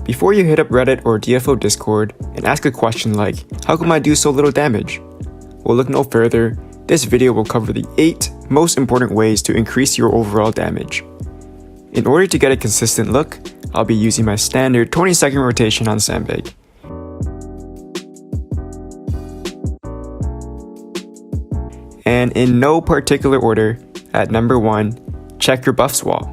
Before you hit up Reddit or DFO Discord and ask a question like, how come I do so little damage? Well, look no further. This video will cover the 8 most important ways to increase your overall damage. In order to get a consistent look, I'll be using my standard 20-second rotation on Sandbag. And in no particular order, at number 1, check your buffs wall.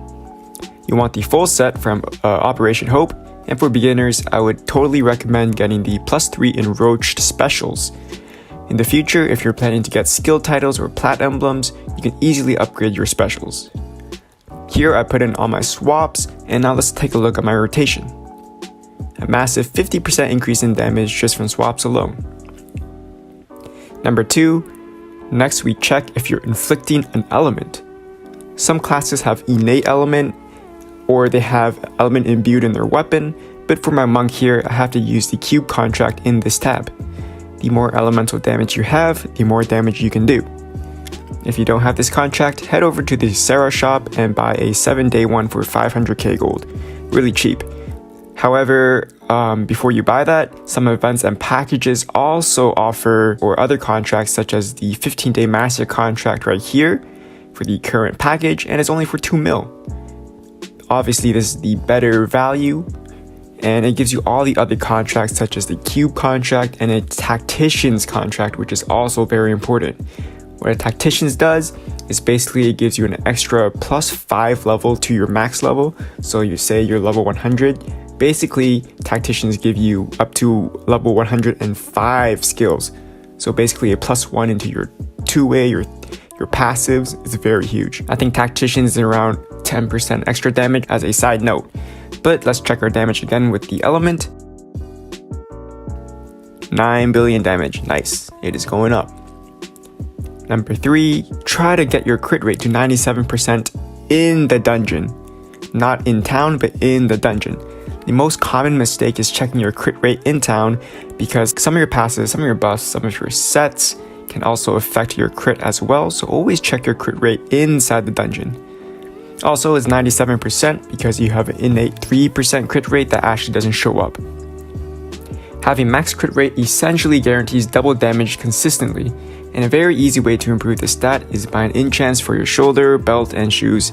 You want the full set from Operation Hope, and for beginners, I would totally recommend getting the +3 enroached specials. In the future, if you're planning to get skill titles or plat emblems, you can easily upgrade your specials. Here I put in all my swaps, and now let's take a look at my rotation. A massive 50% increase in damage just from swaps alone. Number 2, next we check if you're inflicting an element. Some classes have innate element, or they have element imbued in their weapon, but for my monk here, I have to use the cube contract in this tab. The more elemental damage you have, the more damage you can do. If you don't have this contract, head over to the Sarah shop and buy a 7-day one for 500k gold. Really cheap. However, before you buy that, some events and packages also offer or other contracts such as the 15-day master contract right here for the current package, and it's only for 2 mil. Obviously, this is the better value, and it gives you all the other contracts such as the cube contract and a tactician's contract, which is also very important. What a tactician's does is basically it gives you an extra +5 level to your max level. So you say you're level 100, basically tacticians give you up to level 105 skills. So basically a +1 into your 2-way, your passives is very huge. I think tacticians is around 10% extra damage as a side note. But let's check our damage again with the element. 9 billion damage, nice, it is going up. Number 3, try to get your crit rate to 97% in the dungeon. Not in town, but in the dungeon. The most common mistake is checking your crit rate in town because some of your passives, some of your buffs, some of your sets can also affect your crit as well, so always check your crit rate inside the dungeon. Also, it's 97% because you have an innate 3% crit rate that actually doesn't show up. Having max crit rate essentially guarantees double damage consistently, and a very easy way to improve this stat is buying enchants for your shoulder, belt, and shoes,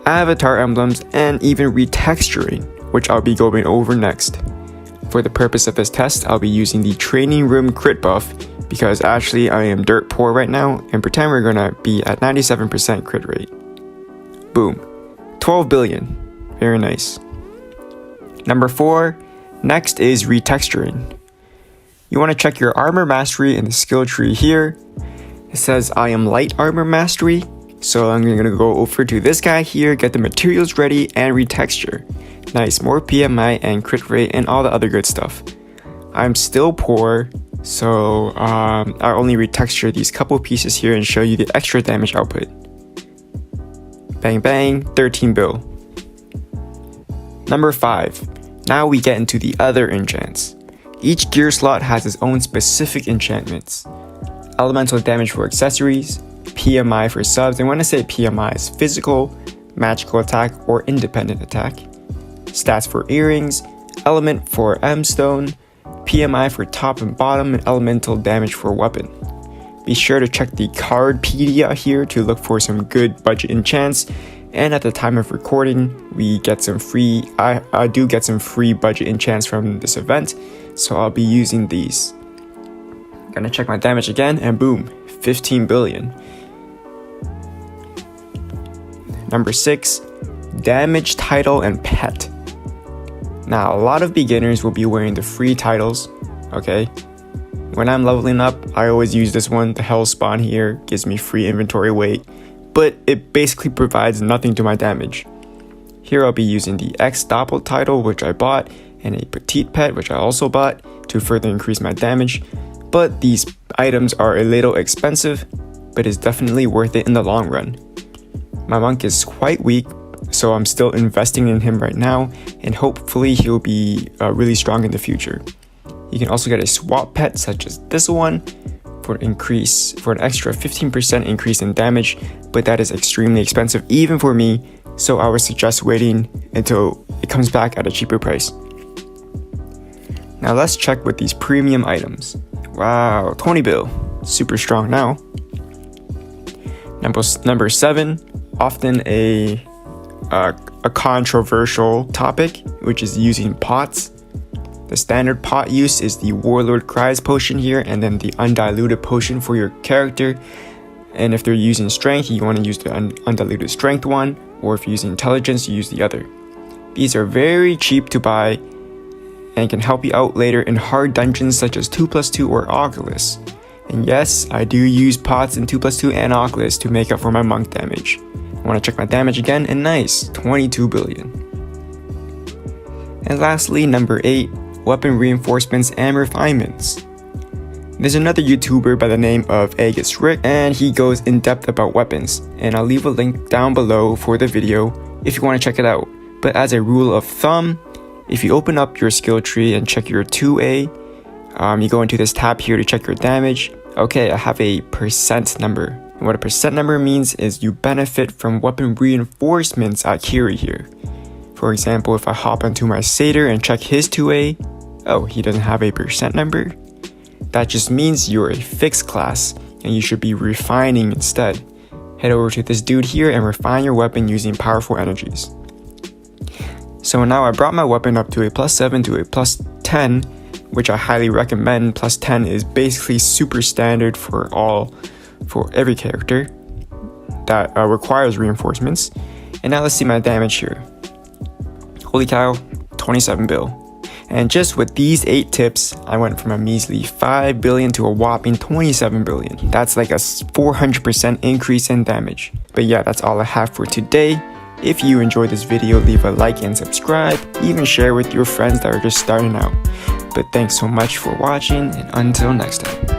avatar emblems, and even retexturing, which I'll be going over next. For the purpose of this test, I'll be using the training room crit buff because actually I am dirt poor right now, and pretend we're gonna be at 97% crit rate. Boom, 12 billion, very nice. Number 4, next is retexturing. You want to check your armor mastery in the skill tree here. It says I am light armor mastery, so I'm going to go over to this guy here, get the materials ready, and retexture. Nice, more PMI and crit rate and all the other good stuff. I'm still poor, so I'll only retexture these couple pieces here and show you the extra damage output. Bang bang, 13 bill. Number 5, now we get into the other enchants. Each gear slot has its own specific enchantments. Elemental damage for accessories, PMI for subs, and when I say PMI, it's physical, magical attack, or independent attack. Stats for earrings, element for M-stone, PMI for top and bottom, and elemental damage for weapon. Be sure to check the Cardpedia here to look for some good budget enchants, and at the time of recording, we get some free, I do get some free budget enchants from this event, so I'll be using these. Gonna check my damage again, and boom, 15 billion. Number 6, damage title and pet. Now, a lot of beginners will be wearing the free titles, okay? When I'm leveling up, I always use this one. The Hell Spawn here gives me free inventory weight, but it basically provides nothing to my damage. Here I'll be using the X Doppel title, which I bought, and a Petite Pet, which I also bought, to further increase my damage. But these items are a little expensive, but it's definitely worth it in the long run. My monk is quite weak, so I'm still investing in him right now, and hopefully he'll be really strong in the future. You can also get a swap pet such as this one for an extra 15% increase in damage, but that is extremely expensive even for me, so I would suggest waiting until it comes back at a cheaper price. Now let's check with these premium items. Wow, 20 bill, super strong now. Number 7, often a controversial topic, which is using pots. The standard pot use is the Warlord Cries potion here, and then the undiluted potion for your character. And if they're using strength, you want to use the undiluted strength one, or if you're using intelligence, you use the other. These are very cheap to buy and can help you out later in hard dungeons such as 2+2 or Oculus. And yes, I do use pots in 2+2 and Oculus to make up for my monk damage. I want to check my damage again, and nice, 22 billion. And lastly, number 8, weapon reinforcements and refinements. There's another YouTuber by the name of Agus Rick, and he goes in depth about weapons, and I'll leave a link down below for the video if you want to check it out. But as a rule of thumb, if you open up your skill tree and check your 2A, you go into this tab here to check your damage. Okay, I have a percent number. And what a percent number means is you benefit from weapon reinforcements at Kiri here. For example, if I hop onto my Satyr and check his 2A, oh, he doesn't have a percent number. That just means you're a fixed class and you should be refining instead. Head over to this dude here and refine your weapon using powerful energies. So now I brought my weapon up to a +7 to a +10, which I highly recommend. +10 is basically super standard for every character that requires reinforcements. And now let's see my damage here. Holy cow, 27 bill. And just with these 8 tips, I went from a measly 5 billion to a whopping 27 billion. That's like a 400% increase in damage. But yeah, that's all I have for today. If you enjoyed this video, leave a like and subscribe, even share with your friends that are just starting out. But thanks so much for watching, and until next time.